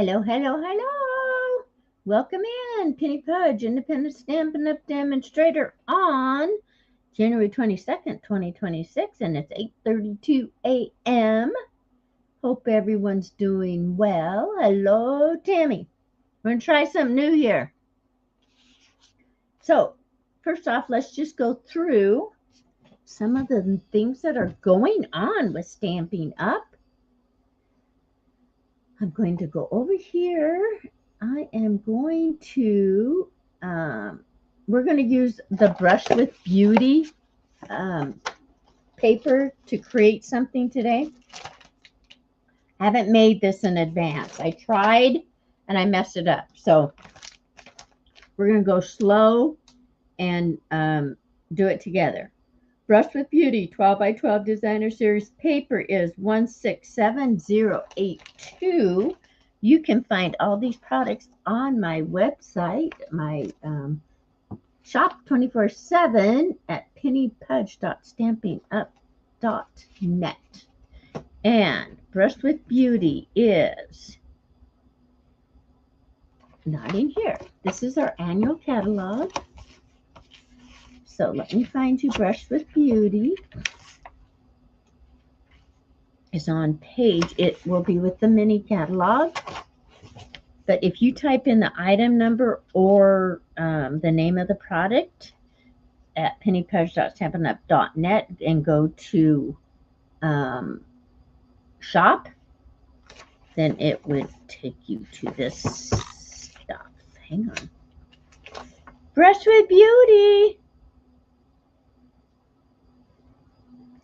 Hello, hello, hello. Welcome in, Penny Pudge, Independent Stampin' Up! Demonstrator on January 22nd, 2026, and it's 8:32 a.m. Hope everyone's doing well. Hello, Tammy. We're going to try something new here. So, first off, let's just go through some of the things that are going on with Stampin' Up! I'm going to go over here. I am going to, we're going to use the Brush with Beauty paper to create something today. I haven't made this in advance. I tried and I messed it up. So we're going to go slow and do it together. Brush with Beauty 12 by 12 Designer Series paper is 167082. You can find all these products on my website, my shop 24/7 at pennypudgestamps.net. And Brush with Beauty is not in here. This is our annual catalog. So let me find you. Brush with Beauty is on page. It will be with the mini catalog. But if you type in the item number or the name of the product at pennypudge.stampinup.net and go to shop, then it would take you to this stuff. Hang on. Brush with Beauty.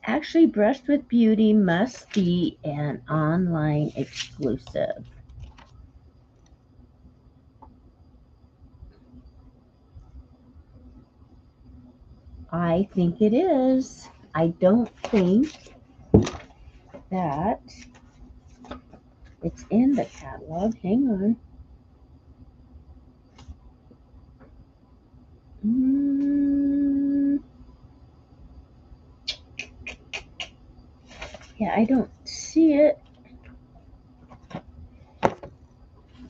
Actually, Brush with Beauty must be an online exclusive. I think it is. I don't think that it's in the catalog. Hang on. Yeah, I don't see it.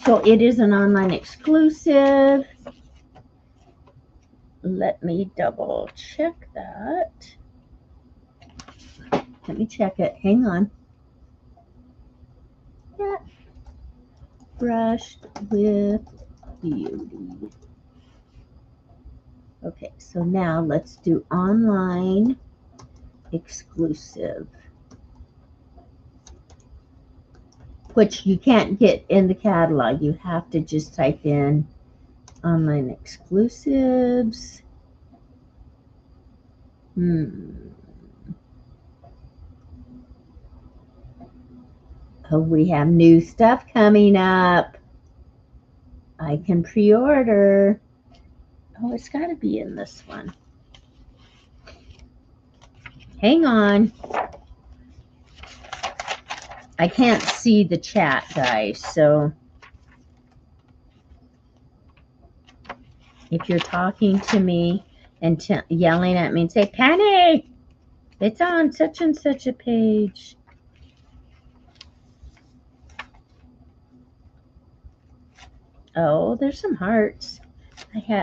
So it is an online exclusive. Let me double check that. Let me check it. Hang on. Yeah. Brushed with Beauty. Okay, so now let's do online exclusive, which you can't get in the catalog. You have to just type in online exclusives. Oh, we have new stuff coming up. I can pre-order. Oh, it's got to be in this one. Hang on. I can't see the chat, guys, so if you're talking to me and yelling at me and say, Penny, it's on such and such a page. Oh, there's some hearts.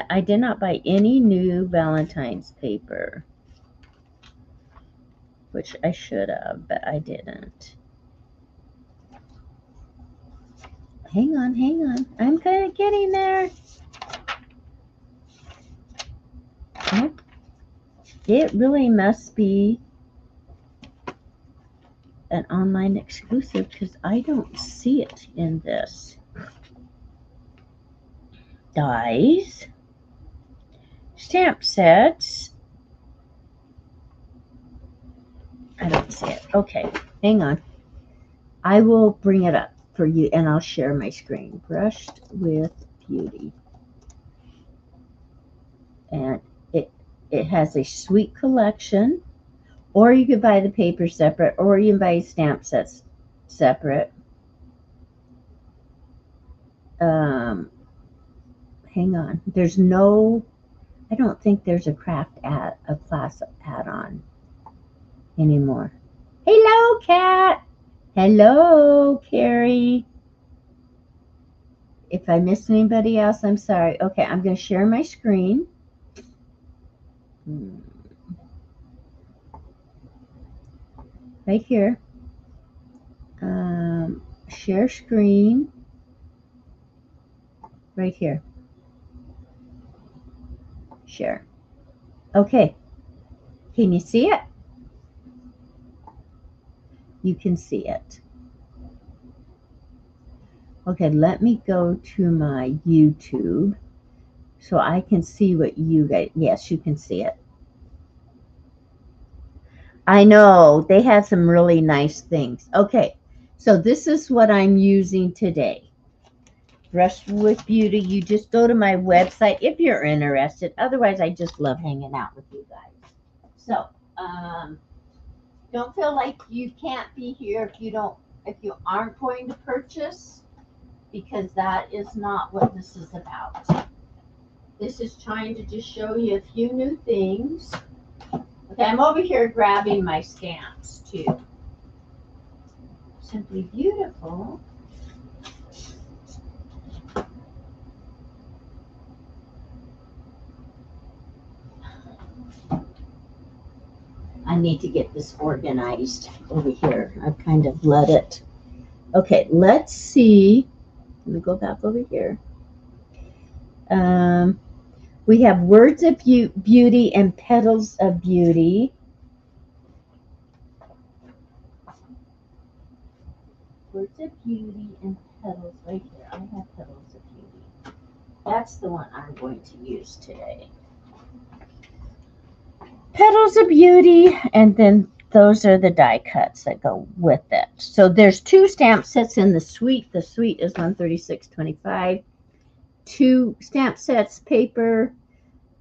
I did not buy any new Valentine's paper, which I should have, but I didn't. Hang on, hang on. I'm kind of getting there. It really must be an online exclusive because I don't see it in this. Dies. Stamp sets. I don't see it. Okay, hang on. I will bring it up for you and I'll share my screen. Brushed with Beauty. And it has a sweet collection, or you could buy the paper separate, or you can buy stamp sets separate. Hang on. There's no, I don't think there's a craft a class add-on anymore. Hello, Kat. Hello, Carrie. If I missed anybody else, I'm sorry. Okay, I'm going to share my screen. Right here. Share screen. Right here. Share. Okay. Can you see it? You can see it. Okay, let me go to my YouTube so I can see what you guys, yes, you can see it. I know, they had some really nice things. Okay, so this is what I'm using today. Brush with Beauty. You just go to my website if you're interested. Otherwise, I just love hanging out with you guys. So, don't feel like you can't be here if you aren't going to purchase, because that is not what this is about. This is trying to just show you a few new things. Okay, I'm over here grabbing my stamps too. Simply Beautiful. I need to get this organized over here. I've kind of let it. Okay, let's see. Let me go back over here. We have Words of Beauty and Petals of Beauty. Words of Beauty and Petals right here. I have Petals of Beauty. That's the one I'm going to use today. Petals of Beauty, and then those are the die cuts that go with it. So there's 2 stamp sets in the suite. The suite is $136.25. 2 stamp sets, paper,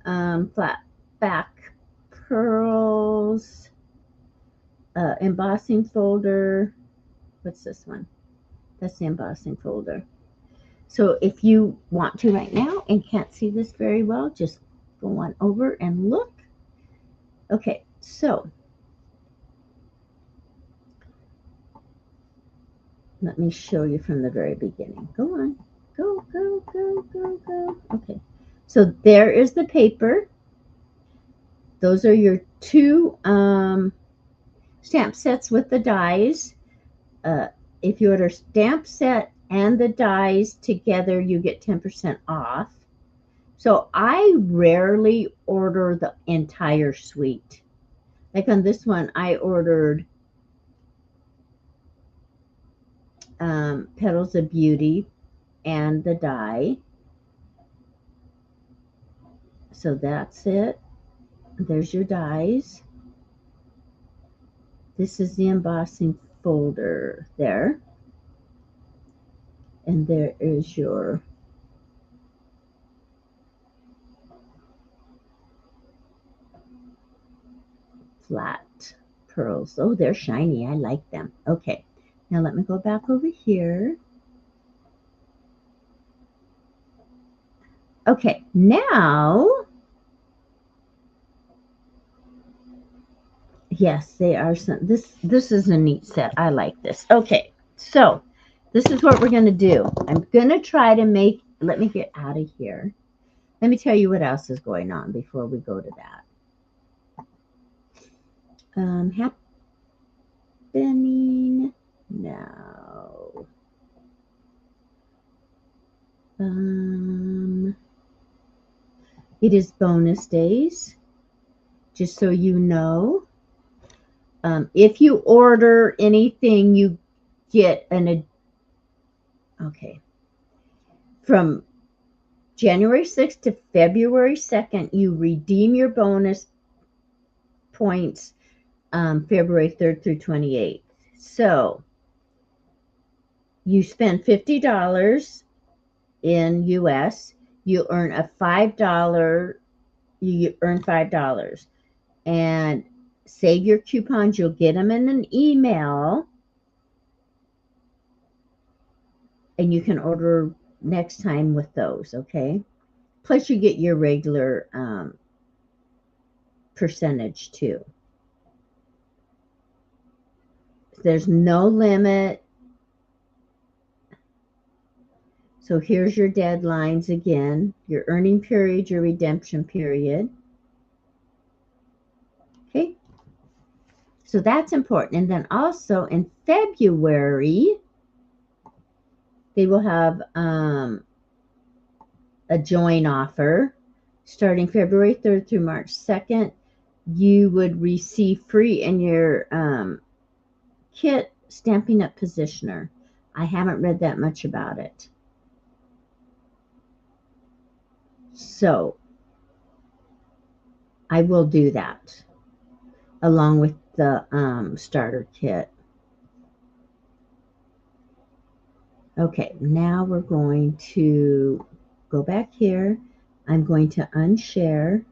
flat back pearls, embossing folder. What's this one? That's the embossing folder. So if you want to right now and can't see this very well, just go on over and look. Okay, so let me show you from the very beginning. Go on. Go, go, go, go, go. Okay, so there is the paper. Those are your 2 stamp sets with the dies. If you order stamp set and the dies together, you get 10% off. So I rarely order the entire suite. Like on this one, I ordered Petals of Beauty and the die. So that's it. There's your dies. This is the embossing folder there. And there is your flat pearls. Oh, they're shiny. I like them. Okay. Now let me go back over here. Okay, now, yes, they are some, this is a neat set. I like this. Okay, so this is what we're going to do. I'm going to try to make, let me get out of here. Let me tell you what else is going on before we go to that. Happening now. It is bonus days, just so you know. If you order anything, you get okay. From January 6th to February 2nd, you redeem your bonus points February 3rd through 28th. So you spend $50 in US, you earn a $5, you earn $5. And save your coupons. You'll get them in an email, and you can order next time with those, okay? Plus you get your regular percentage too. There's no limit. So here's your deadlines again, your earning period, your redemption period. Okay. So that's important. And then also in February, they will have a join offer starting February 3rd through March 2nd. You would receive free in your kit Stampin' Up! Positioner. I haven't read that much about it. So I will do that along with the starter kit. Okay, now we're going to go back here. I'm going to unshare.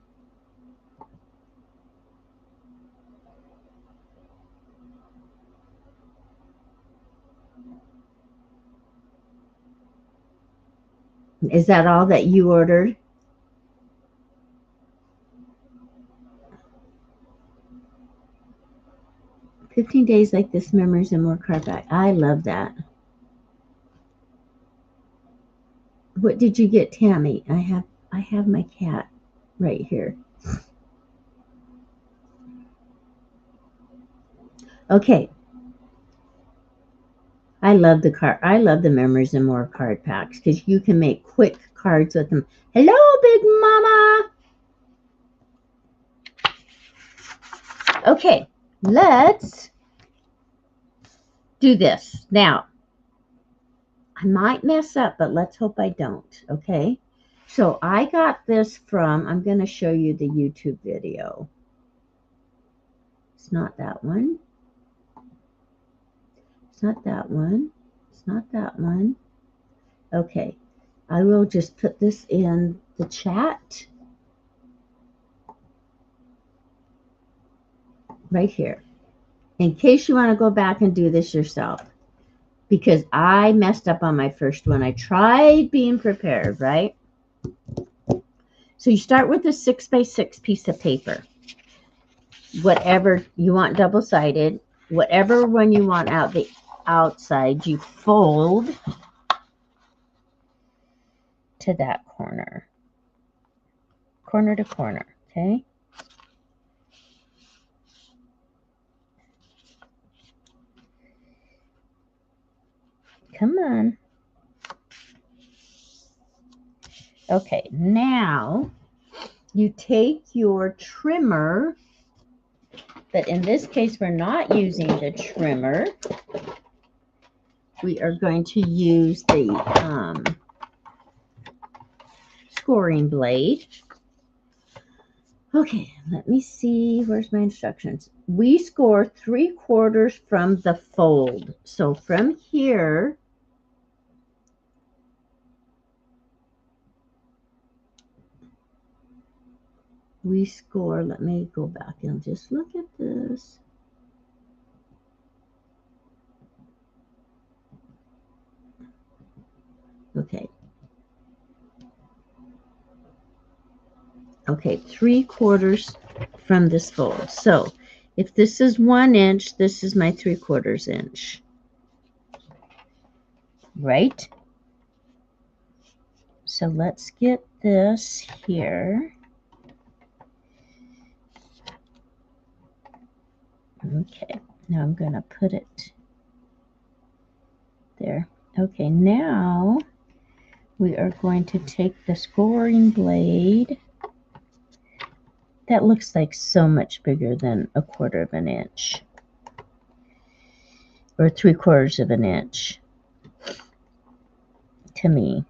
Is that all that you ordered? "15 days like this, memories and more card back." I love that. What did you get, Tammy? I have my cat right here. Okay. I love the memories and more card packs because you can make quick cards with them. Hello, Big Mama. Okay, let's do this. Now, I might mess up, but let's hope I don't, okay? So I got this from, I'm going to show you the YouTube video. It's not that one. It's not that one. It's not that one. Okay, I will just put this in the chat right here in case you want to go back and do this yourself, because I messed up on my first one. I tried being prepared, right? So you start with a 6x6 piece of paper, whatever you want, double-sided. Whatever one you want out the outside, you fold to that corner to corner, okay? Come on. Okay, now you take your trimmer, but in this case we're not using the trimmer. We are going to use the scoring blade. Okay, let me see. Where's my instructions? We score 3/4 from the fold. So from here, we score, let me go back and just look at this. Okay. Okay, 3/4 from this fold. So if this is 1 inch, this is my 3/4 inch. Right? So let's get this here. Okay, now I'm going to put it there. Okay, now we are going to take the scoring blade. That looks like so much bigger than 1/4 inch or 3/4 inch to me.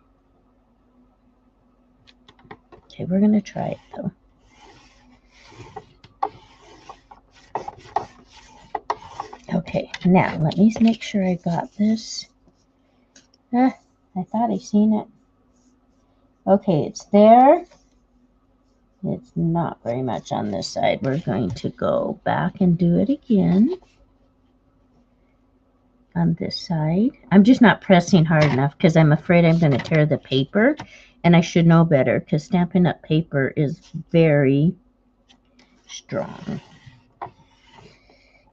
Okay, we're going to try it though. Okay, now let me make sure I got this. I thought I seen it. Okay, it's there. It's not very much on this side. We're going to go back and do it again on this side. I'm just not pressing hard enough because I'm afraid I'm going to tear the paper, and I should know better because Stampin' Up! Paper is very strong.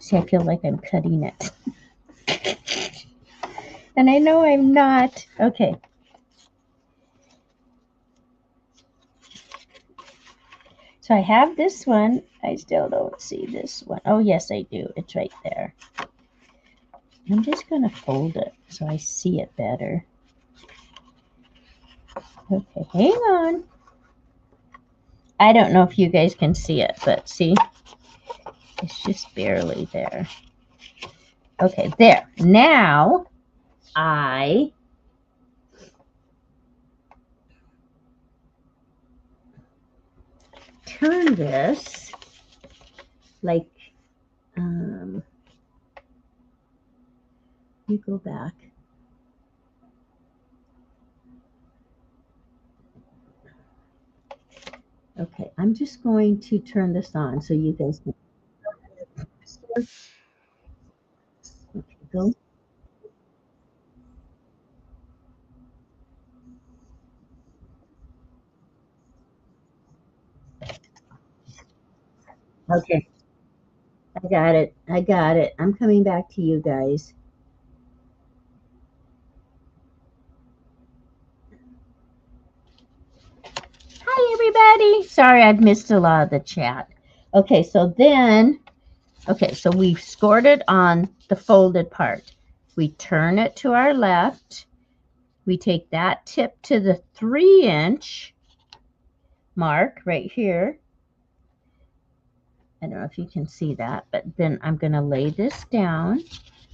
See, I feel like I'm cutting it. And I know I'm not. Okay. So I have this one. I still don't see this one. Oh, yes, I do. It's right there. I'm just going to fold it so I see it better. Okay, hang on. I don't know if you guys can see it, but see, it's just barely there. Okay, there. Now I turn this like, you go back. Okay, I'm just going to turn this on so you guys can. Okay, go. Okay, I got it. I got it. I'm coming back to you guys. Hi, everybody. Sorry, I've missed a lot of the chat. Okay, so then, okay, so we've scored it on the folded part. We turn it to our left. We take that tip to the 3-inch mark right here. I don't know if you can see that, but then I'm going to lay this down.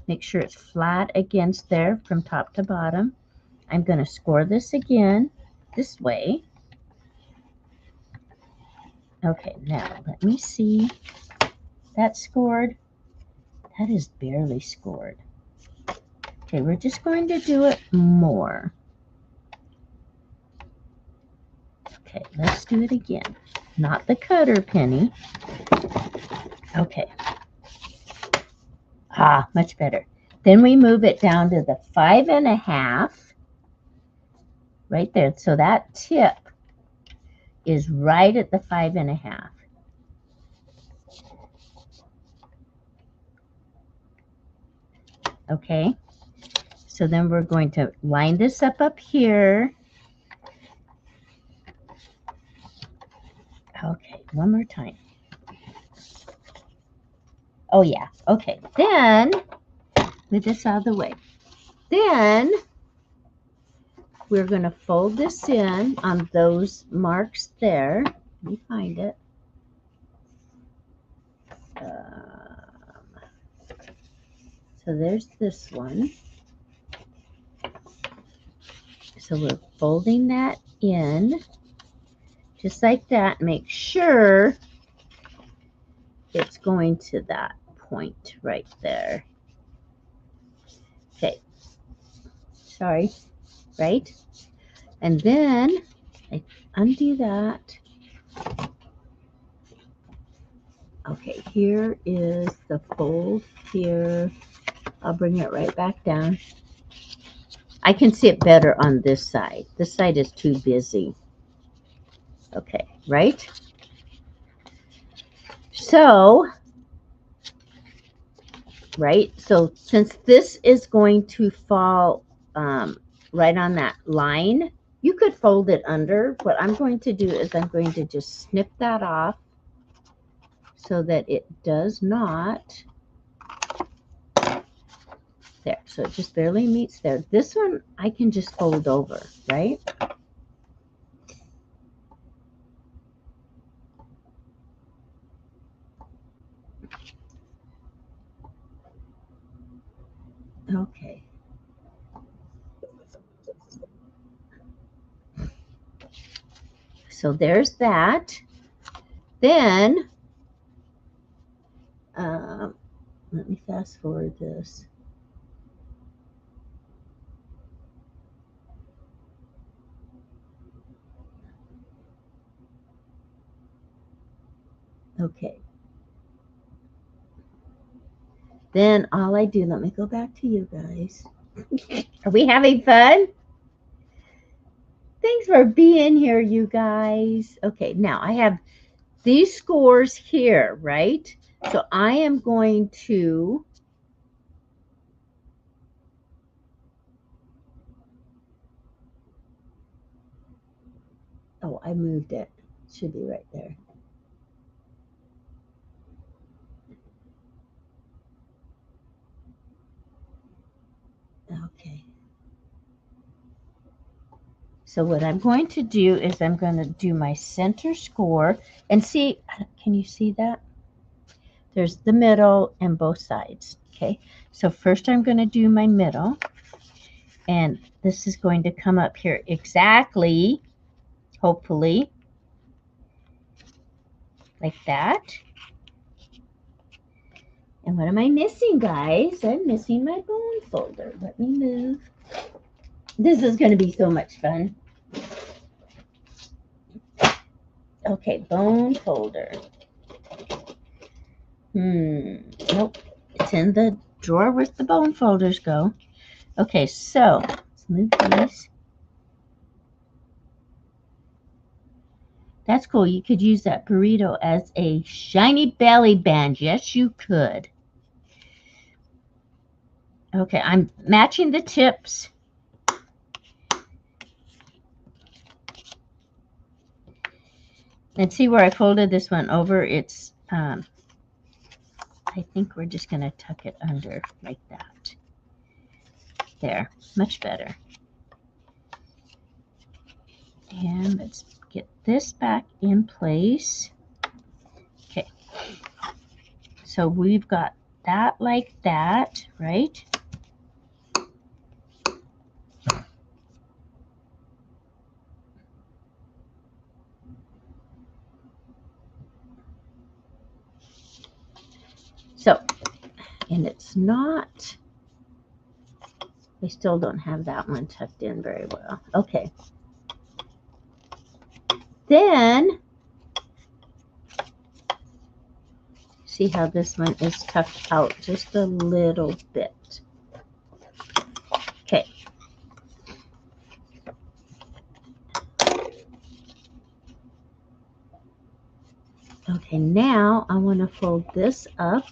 Make sure it's flat against there from top to bottom. I'm going to score this again this way. Okay, now let me see. That's scored. That is barely scored. Okay, we're just going to do it more. Okay, let's do it again. Not the cutter penny. Okay. Ah, much better. Then we move it down to the 5.5 right there. So that tip is right at the 5.5. Okay. So then we're going to line this up here. Okay, one more time. Oh yeah, okay. Then, move this out of the way. Then, we're going to fold this in on those marks there. Let me find it. So there's this one. So we're folding that in just like that. Make sure it's going to that point right there. Okay. Sorry. Right? And then I undo that. Okay, here is the fold here. I'll bring it right back down. I can see it better on this side. This side is too busy. Okay, right? So, right? So since this is going to fall right on that line, you could fold it under. What I'm going to do is I'm going to just snip that off so that it does not. There, so it just barely meets there. This one I can just fold over, right? Okay. So there's that. Then, let me fast forward this. Okay. Then all I do, let me go back to you guys. Are we having fun? Thanks for being here, you guys. Okay, now I have these scores here, right? So I am going to, oh, I moved it. Should be right there. So what I'm going to do is I'm going to do my center score and see, can you see that? There's the middle and both sides. Okay, so first I'm going to do my middle, and this is going to come up here exactly, hopefully, like that. And what am I missing, guys? I'm missing my bone folder. Let me move. This is going to be so much fun. Okay, bone folder. Nope. It's in the drawer where the bone folders go. Okay, so let's move these. That's cool. You could use that burrito as a shiny belly band. Yes, you could. Okay, I'm matching the tips. And see where I folded this one over? It's, I think we're just going to tuck it under like that. There, much better. And let's get this back in place. Okay, so we've got that like that, right? So, and it's not, I still don't have that one tucked in very well. Okay. Then, see how this one is tucked out just a little bit. Okay. Okay, now I want to fold this up.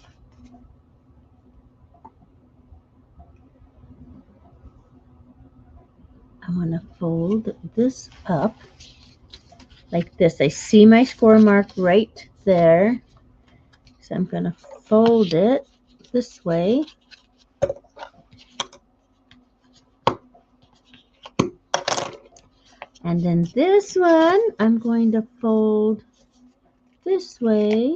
I want to fold this up like this. I see my score mark right there. So I'm going to fold it this way. And then this one, I'm going to fold this way.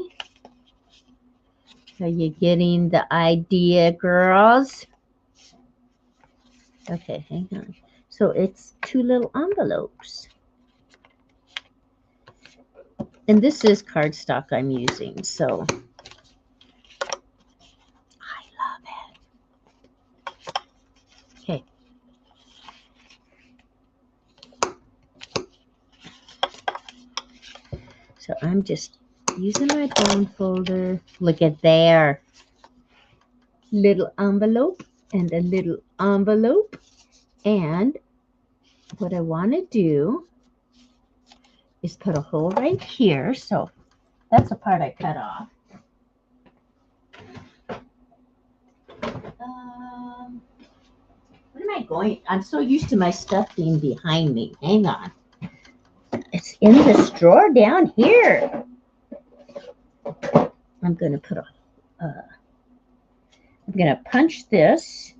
Are you getting the idea, girls? Okay, hang on. So it's two little envelopes. And this is cardstock I'm using, so I love it. Okay. So I'm just using my bone folder. Look at there. Little envelope and a little envelope. And what I want to do is put a hole right here. So that's the part I cut off. What am I going? I'm so used to my stuff being behind me. Hang on. It's in this drawer down here. I'm going to put I'm going to punch this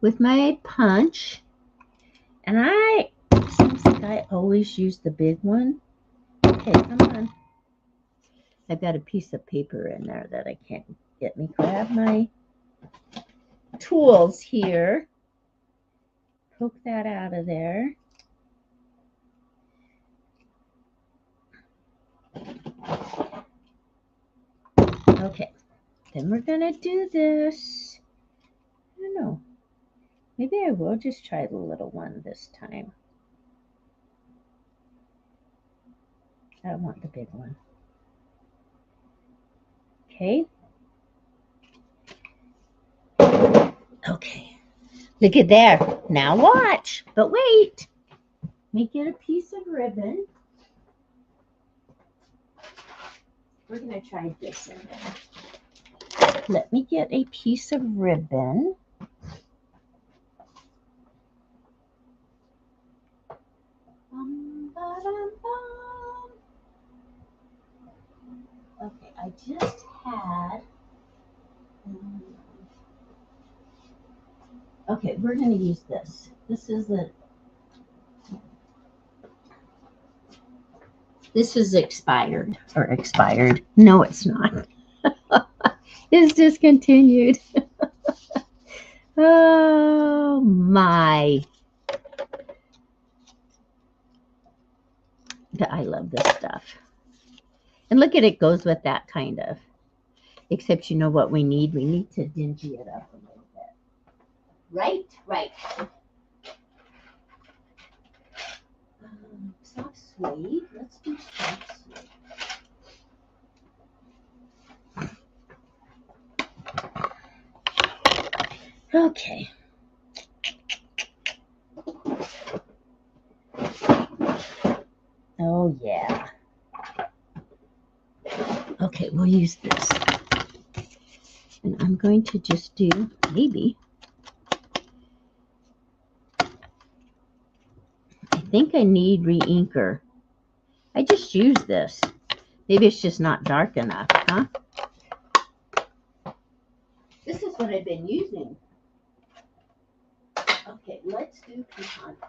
with my punch. And it seems like I always use the big one. Okay, come on. I've got a piece of paper in there that I can't get me. Grab my tools here. Poke that out of there. Okay, then we're going to do this. I don't know. Maybe I will just try the little one this time. I don't want the big one. Okay. Okay. Look at there. Now watch. But wait. Let me get a piece of ribbon. We're going to try this in there. Let me get a piece of ribbon. Okay, I just had. Okay, we're going to use this. This is This is expired or expired. No, it's not. It's discontinued. Oh my. I love this stuff. And look at it goes with that kind of. Except you know what we need? We need to dingy it up a little bit. Right? Right. Soft suede. Let's do soft suede. Okay. Oh, yeah. Okay, we'll use this. And I'm going to just do, maybe, I think I need re-inker. I just use this. Maybe it's just not dark enough, huh? This is what I've been using. Okay, let's do pecan pie.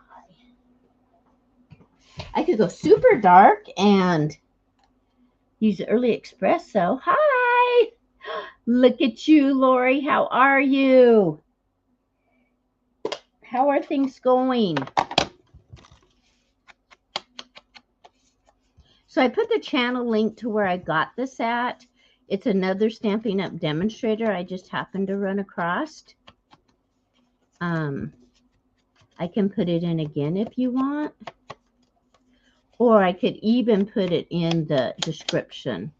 I could go super dark and use early espresso. Hi! Look at you, Lori. How are you? How are things going? So I put the channel link to where I got this at. It's another Stampin' Up! Demonstrator I just happened to run across. I can put it in again if you want. Or I could even put it in the description.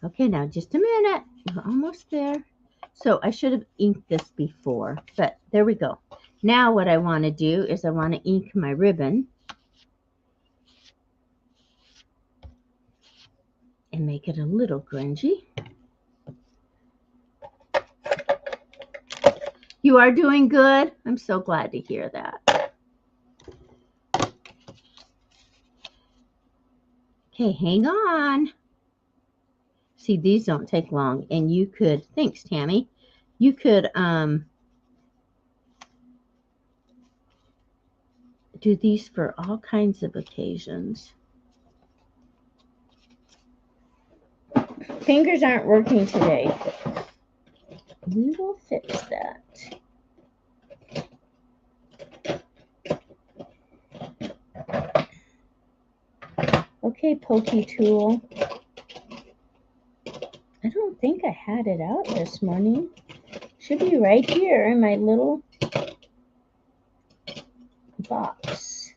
Okay, now just a minute. We're almost there. So I should have inked this before, but there we go. Now what I want to do is I want to ink my ribbon and make it a little grungy. You are doing good. I'm so glad to hear that. Okay, hang on. See, these don't take long, and you could, thanks, Tammy. You could do these for all kinds of occasions. Fingers aren't working today. We will fix that. Okay, pokey tool. I don't think I had it out this morning. Should be right here in my little box.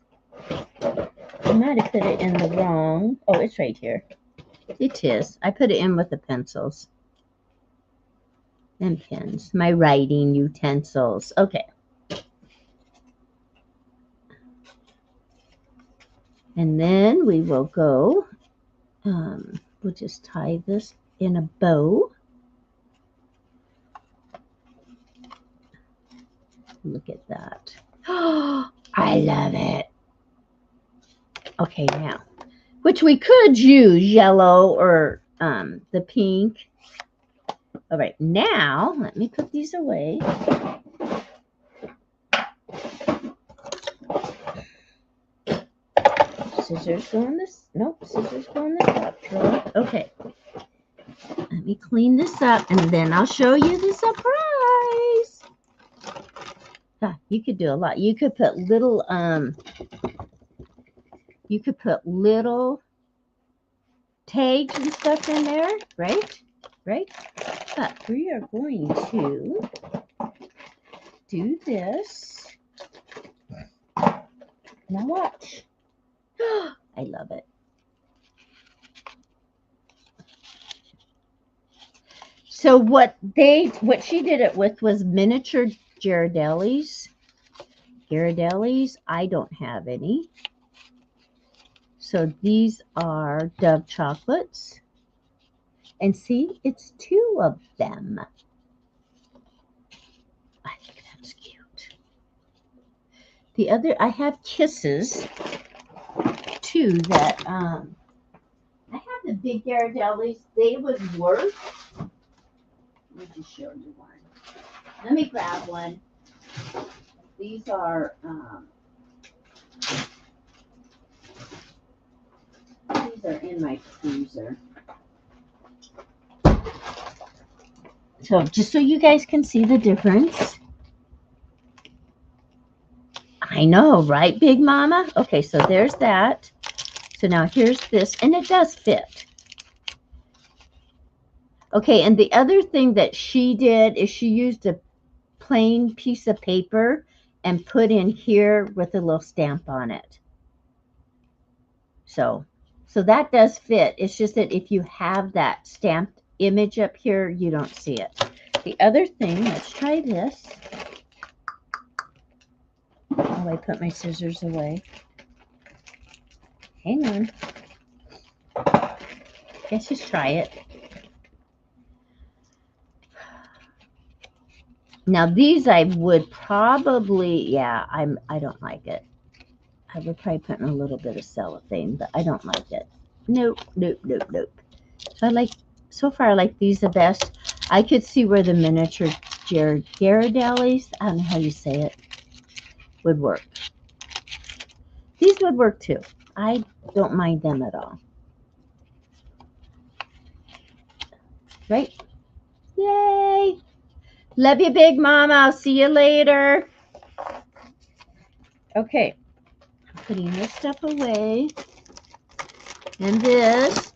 I might have put it in the wrong. Oh, it's right here. It is. I put it in with the pencils and pens. My writing utensils. Okay. And then we will go, we'll just tie this in a bow. Look at that. Oh, I love it. Okay, now, which we could use yellow or the pink. All right, now let me put these away. Scissors go in this. Nope, scissors go in the top drawer. Okay. Let me clean this up and then I'll show you the surprise. You could do a lot. You could put little tags and stuff in there, right? Right? But we are going to do this. Now watch. I love it. So what she did it with was miniature Ghirardellis. I don't have any. So these are Dove chocolates. And see, it's 2 of them. I think that's cute. The other, I have Kisses too that I have the big Ghirardellis. They would work. Let me just show you one. Let me grab one. These are are in my freezer. So just so you guys can see the difference. I know, right, Big Mama? Okay, so there's that. So now here's this, and it does fit. Okay, and the other thing that she did is she used a plain piece of paper and put in here with a little stamp on it. So that does fit. It's just that if you have that stamped image up here, you don't see it. The other thing, let's try this. Oh, I put my scissors away. Hang on. Let's just try it. Now these I would probably, yeah, I don't like it. I would probably put in a little bit of cellophane, but I don't like it. Nope, nope, nope, nope. So far I like these the best. I could see where the miniature Ghirardellis, I don't know how you say it, would work. These would work too. I don't mind them at all. Right? Yay! Love you, Big Mama. I'll see you later. Okay. I'm putting this stuff away. And this.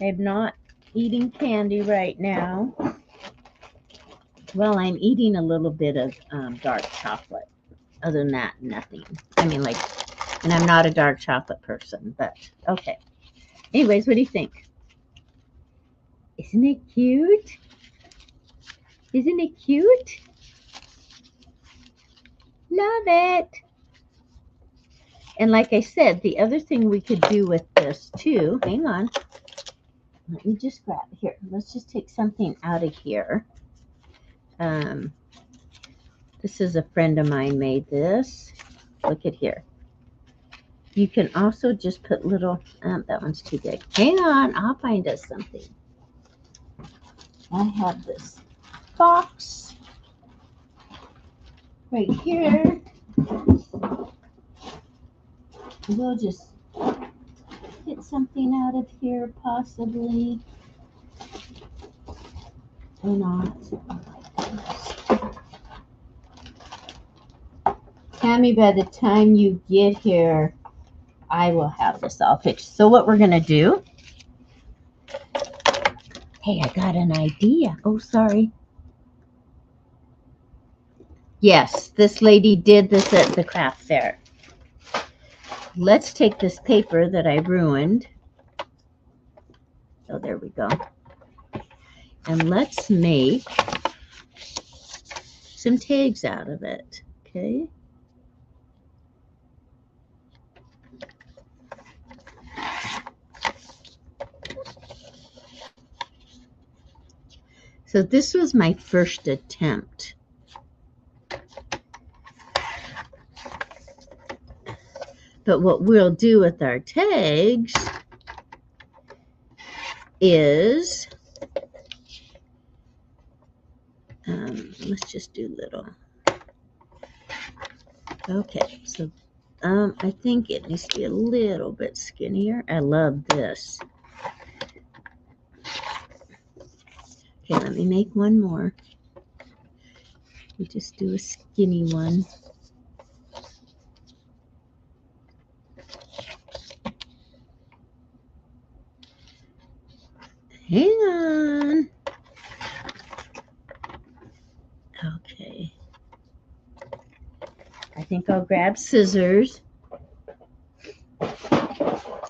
I'm not eating candy right now. Well, I'm eating a little bit of dark chocolate. Other than that, nothing. I mean, like, and I'm not a dark chocolate person, but okay. Anyways, what do you think? Isn't it cute? Isn't it cute? Love it. And like I said, the other thing we could do with this too, hang on. Let me just grab here. Let's just take something out of here. This is a friend of mine made this. Look at here. You can also just put little, that one's too big. Hang on, I'll find us something. I have this box right here. We'll just get something out of here, possibly. Or not. Tammy, by the time you get here, I will have this all fixed. So what we're going to do. Hey, I got an idea. Oh, sorry. Yes, this lady did this at the craft fair. Let's take this paper that I ruined. Oh, there we go. And let's make some tags out of it. Okay. So this was my first attempt. But what we'll do with our tags is, let's just do little. Okay, so I think it needs to be a little bit skinnier. I love this. Okay, let me make one more. We just do a skinny one. Hang on. Okay. I think I'll grab scissors.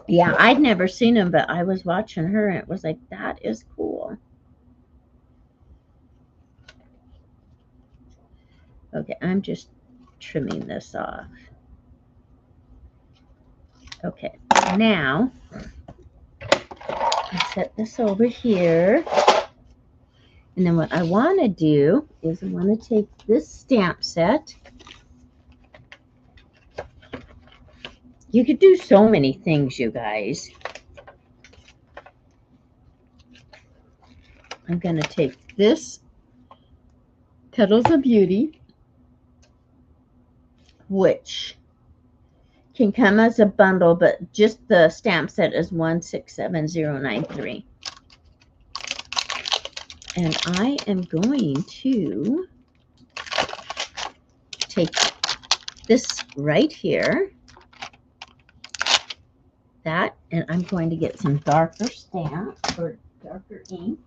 Yeah, I'd never seen them, but I was watching her and it was like, that is cool. Okay, I'm just trimming this off. Okay, now I set this over here. And then what I want to do is I want to take this stamp set. You could do so many things, you guys. I'm going to take this Petals of Beauty, which can come as a bundle, but just the stamp set is 167093. And I am going to take this right here, that, and I'm going to get some darker stamp or darker ink.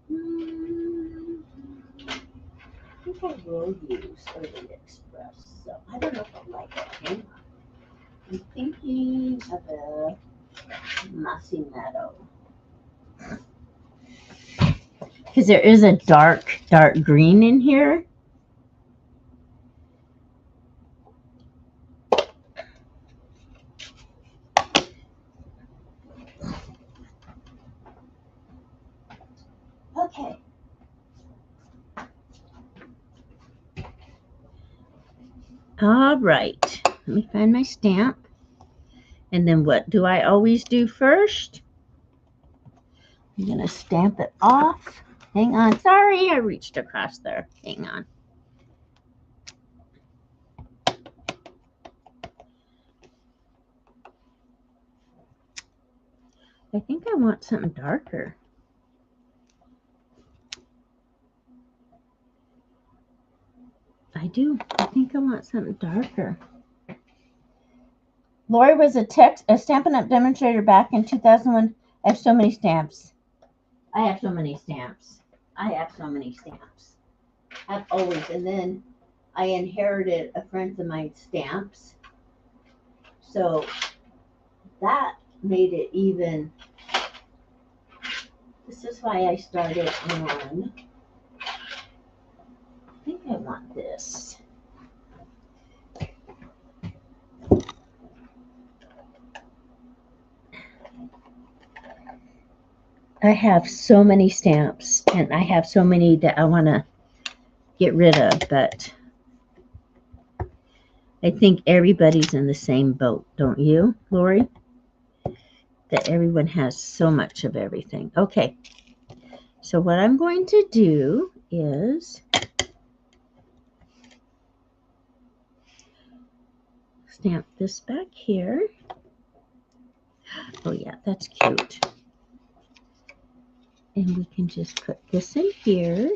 I think I will use Early Express, so I don't know if I like it. Hang on. I'm thinking of a mossy meadow. Because there is a dark green in here. Okay. All right. Let me find my stamp. And then what do I always do first? I'm going to stamp it off. Hang on. Sorry, I reached across there. Hang on. I think I want something darker. I do. I think I want something darker. Lori was a Stampin' Up! Demonstrator back in 2001. I have so many stamps. I have so many stamps. I have so many stamps. I've always, and then I inherited a friend of mine's stamps. So that made it even. This is why I started on. I think I want this. I have so many stamps, and I have so many that I want to get rid of, but I think everybody's in the same boat, don't you, Lori? That everyone has so much of everything. Okay, so what I'm going to do is stamp this back here. Oh yeah, that's cute. And we can just put this in here.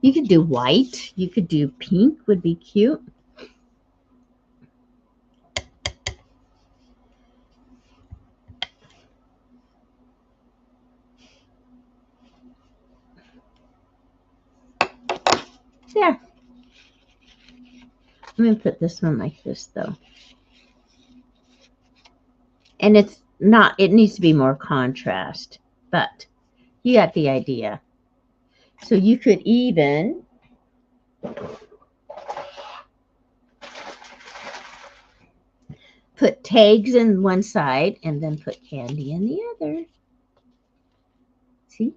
You could do white. You could do pink, would be cute. There. I'm going to put this one like this, though. And it's not, it needs to be more contrast, but you got the idea. So you could even put tags in one side and then put candy in the other. See?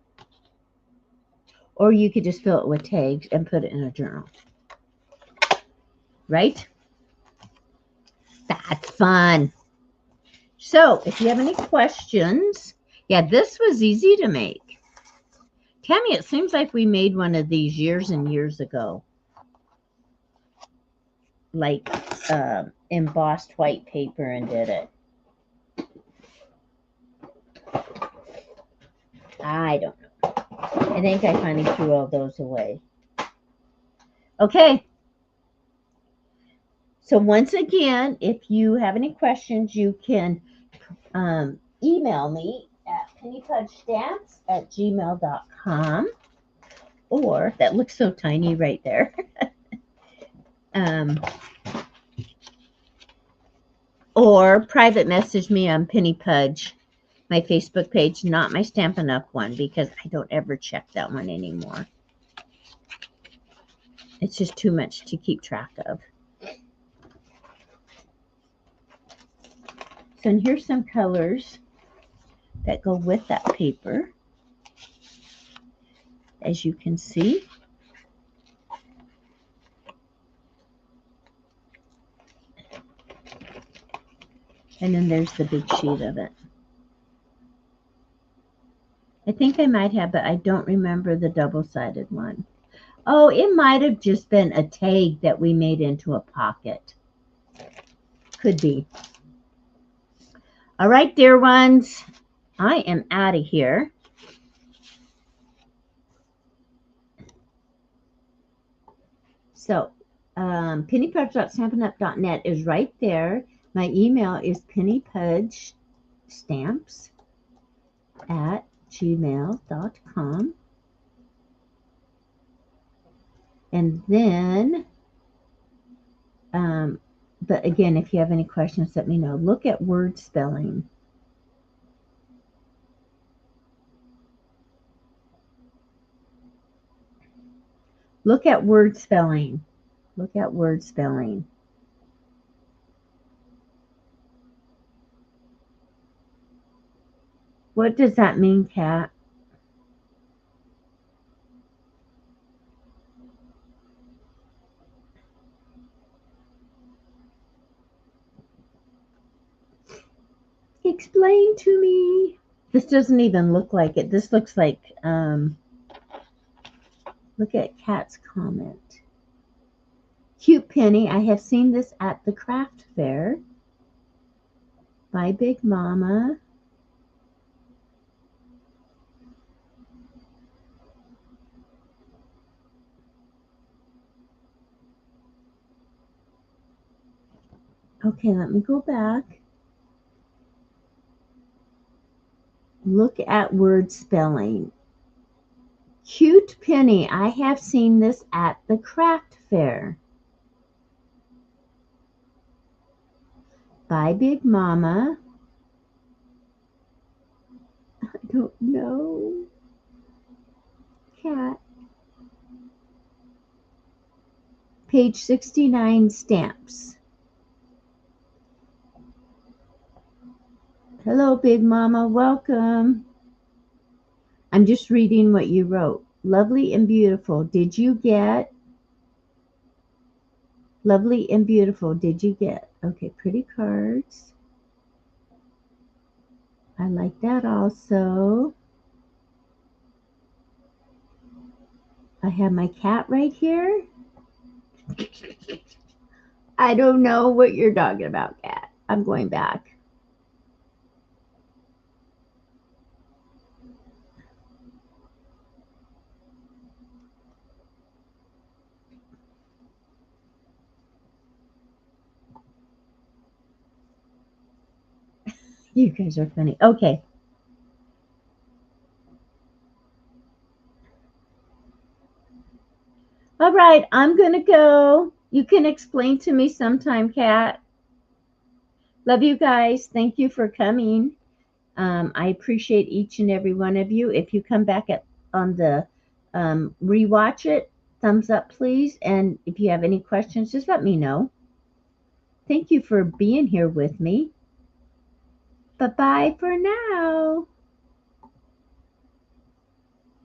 Or you could just fill it with tags and put it in a journal. Right? That's fun. So if you have any questions, yeah, this was easy to make. Tammy, it seems like we made one of these years and years ago. Like embossed white paper and did it. I don't know. I think I finally threw all those away. Okay. So once again, if you have any questions, you can email me at pennypudgestamps@gmail.com. Or, that looks so tiny right there. Or private message me on Penny Pudge, my Facebook page, not my Stampin' Up! One, because I don't ever check that one anymore. It's just too much to keep track of. So and here's some colors that go with that paper, as you can see. And then there's the big sheet of it. I think I might have, but I don't remember the double-sided one. Oh, it might have just been a tag that we made into a pocket. Could be. All right, dear ones, I am out of here. So, pennypudge.stampinup.net is right there. My email is pennypudgestamps@gmail.com. And then, but again, if you have any questions, let me know. Look at word spelling. Look at word spelling. Look at word spelling. What does that mean, Kat? Explain to me. This doesn't even look like it. This looks like, look at Kat's comment. Cute Penny, I have seen this at the craft fair. By Big Mama. Okay, let me go back. Look at word spelling. Cute Penny, I have seen this at the craft fair. By Big Mama. I don't know. Cat. Page 69, stamps. Hello, Big Mama. Welcome. I'm just reading what you wrote. Lovely and beautiful. Did you get? Lovely and beautiful. Did you get? Okay, pretty cards. I like that also. I have my cat right here. I don't know what you're talking about, Cat. I'm going back. You guys are funny. Okay. All right, I'm going to go. You can explain to me sometime, Kat. Love you guys. Thank you for coming. I appreciate each and every one of you. If you come back on the rewatch it, thumbs up, please. And if you have any questions, just let me know. Thank you for being here with me. Bye-bye for now.